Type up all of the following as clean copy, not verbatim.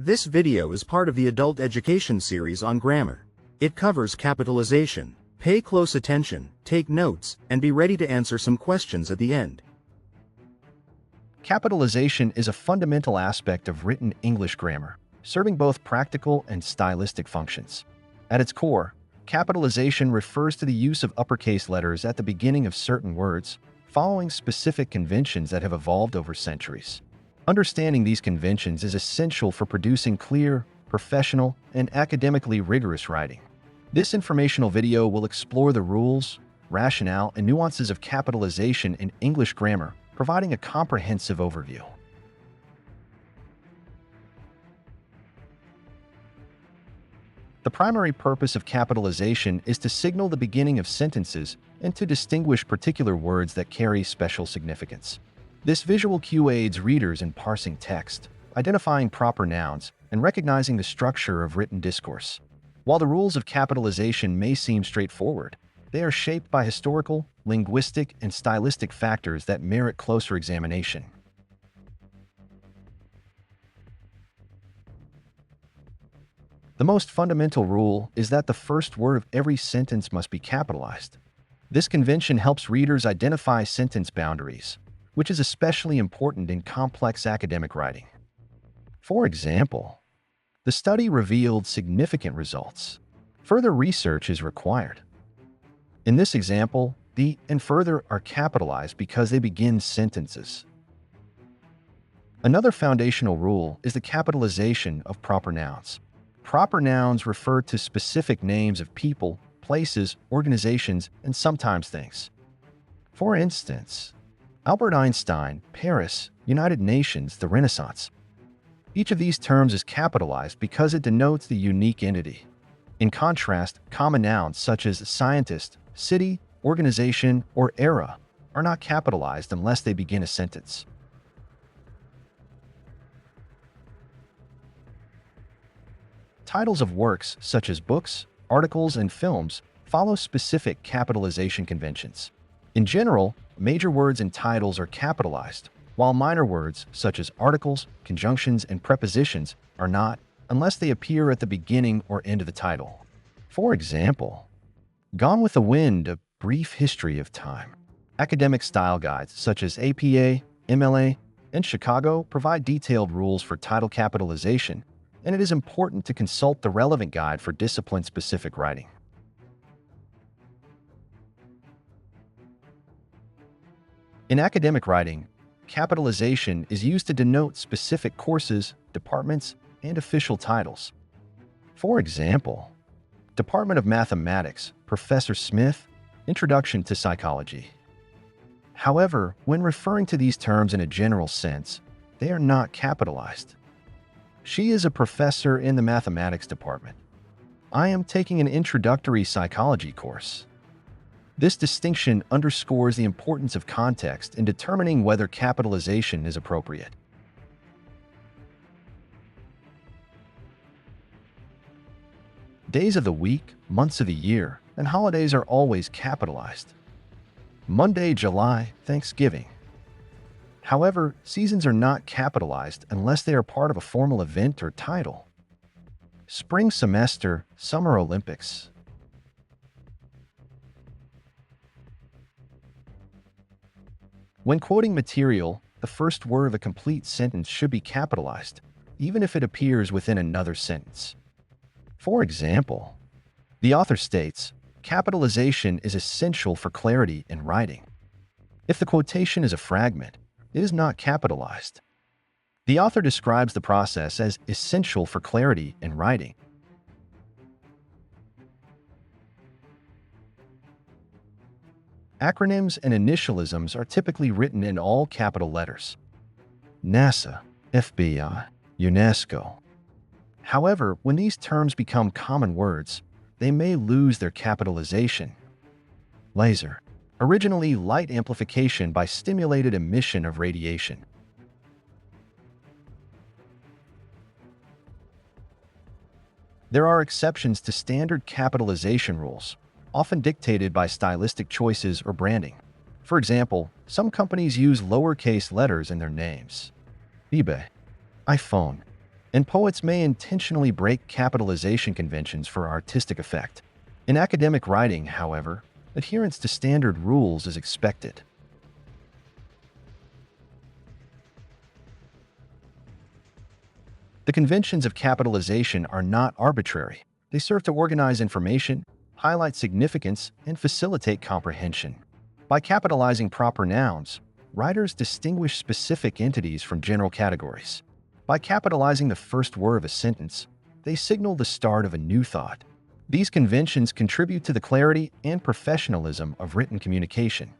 This video is part of the adult education series on grammar. It covers capitalization. Pay close attention, take notes, and be ready to answer some questions at the end. Capitalization is a fundamental aspect of written English grammar, serving both practical and stylistic functions. At its core, capitalization refers to the use of uppercase letters at the beginning of certain words, following specific conventions that have evolved over centuries. Understanding these conventions is essential for producing clear, professional, and academically rigorous writing. This informational video will explore the rules, rationale, and nuances of capitalization in English grammar, providing a comprehensive overview. The primary purpose of capitalization is to signal the beginning of sentences and to distinguish particular words that carry special significance. This visual cue aids readers in parsing text, identifying proper nouns, and recognizing the structure of written discourse. While the rules of capitalization may seem straightforward, they are shaped by historical, linguistic, and stylistic factors that merit closer examination. The most fundamental rule is that the first word of every sentence must be capitalized. This convention helps readers identify sentence boundaries, which is especially important in complex academic writing. For example, the study revealed significant results. Further research is required. In this example, the and further are capitalized because they begin sentences. Another foundational rule is the capitalization of proper nouns. Proper nouns refer to specific names of people, places, organizations, and sometimes things. For instance, Albert Einstein, Paris, United Nations, the Renaissance. Each of these terms is capitalized because it denotes the unique entity. In contrast, common nouns such as scientist, city, organization, or era are not capitalized unless they begin a sentence. Titles of works, such as books, articles, and films, follow specific capitalization conventions. In general, major words in titles are capitalized, while minor words, such as articles, conjunctions, and prepositions, are not, unless they appear at the beginning or end of the title. For example, Gone with the Wind, A Brief History of Time. Academic style guides such as APA, MLA, and Chicago provide detailed rules for title capitalization, and it is important to consult the relevant guide for discipline-specific writing. In academic writing, capitalization is used to denote specific courses, departments, and official titles. For example, Department of Mathematics, Professor Smith, Introduction to Psychology. However, when referring to these terms in a general sense, they are not capitalized. She is a professor in the mathematics department. I am taking an introductory psychology course. This distinction underscores the importance of context in determining whether capitalization is appropriate. Days of the week, months of the year, and holidays are always capitalized. Monday, July, Thanksgiving. However, seasons are not capitalized unless they are part of a formal event or title. Spring semester, Summer Olympics. When quoting material, the first word of a complete sentence should be capitalized, even if it appears within another sentence. For example, the author states, capitalization is essential for clarity in writing. If the quotation is a fragment, it is not capitalized. The author describes the process as essential for clarity in writing. Acronyms and initialisms are typically written in all capital letters. NASA, FBI, UNESCO. However, when these terms become common words, they may lose their capitalization. Laser. Originally light amplification by stimulated emission of radiation. There are exceptions to standard capitalization rules, often dictated by stylistic choices or branding. For example, some companies use lowercase letters in their names. eBay, iPhone, and poets may intentionally break capitalization conventions for artistic effect. In academic writing, however, adherence to standard rules is expected. The conventions of capitalization are not arbitrary. They serve to organize information, highlight significance, and facilitate comprehension. By capitalizing proper nouns, writers distinguish specific entities from general categories. By capitalizing the first word of a sentence, they signal the start of a new thought. These conventions contribute to the clarity and professionalism of written communication.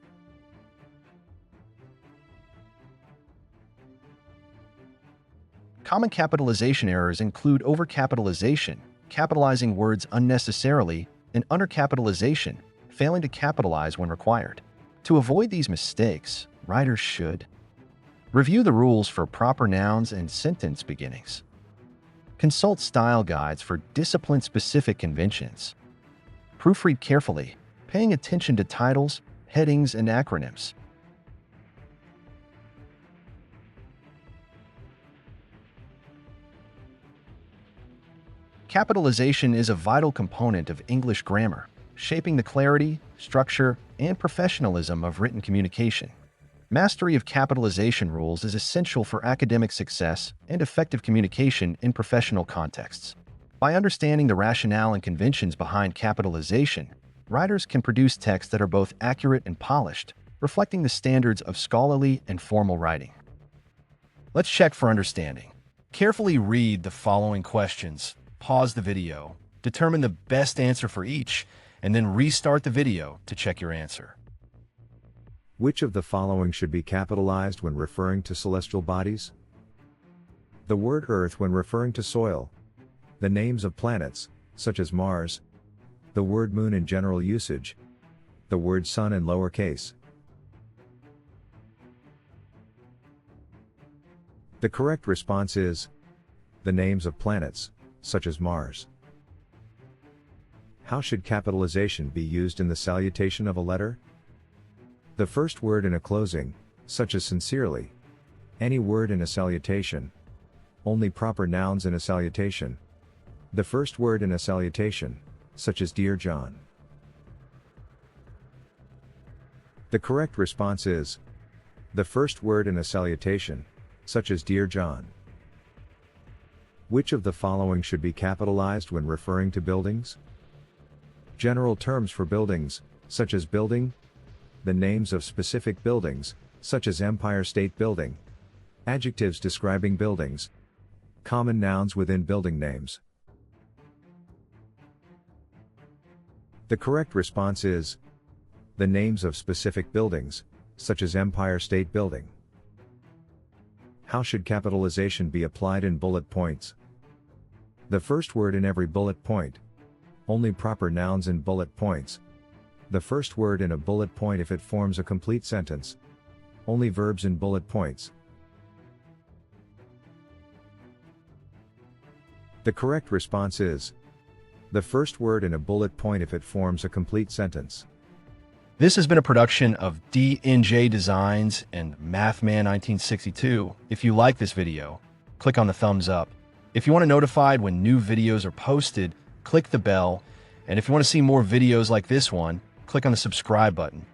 Common capitalization errors include overcapitalization, capitalizing words unnecessarily, and undercapitalization, failing to capitalize when required. To avoid these mistakes, writers should review the rules for proper nouns and sentence beginnings. Consult style guides for discipline-specific conventions. Proofread carefully, paying attention to titles, headings, and acronyms. Capitalization is a vital component of English grammar, shaping the clarity, structure, and professionalism of written communication. Mastery of capitalization rules is essential for academic success and effective communication in professional contexts. By understanding the rationale and conventions behind capitalization, writers can produce texts that are both accurate and polished, reflecting the standards of scholarly and formal writing. Let's check for understanding. Carefully read the following questions. Pause the video, determine the best answer for each, and then restart the video to check your answer. Which of the following should be capitalized when referring to celestial bodies? The word Earth when referring to soil. The names of planets, such as Mars. The word Moon in general usage. The word Sun in lowercase. The correct response is the names of planets, such as Mars. How should capitalization be used in the salutation of a letter? The first word in a closing, such as sincerely. Any word in a salutation. Only proper nouns in a salutation. The first word in a salutation, such as Dear John. The correct response is the first word in a salutation, such as Dear John. Which of the following should be capitalized when referring to buildings? General terms for buildings, such as building. The names of specific buildings, such as Empire State Building. Adjectives describing buildings. Common nouns within building names. The correct response is the names of specific buildings, such as Empire State Building. How should capitalization be applied in bullet points? The first word in every bullet point. Only proper nouns in bullet points. The first word in a bullet point if it forms a complete sentence. Only verbs in bullet points. The correct response is the first word in a bullet point if it forms a complete sentence. This has been a production of D&J Designs and Mathman 1962. If you like this video, click on the thumbs up. If you want to be notified when new videos are posted, click the bell. And if you want to see more videos like this one, click on the subscribe button.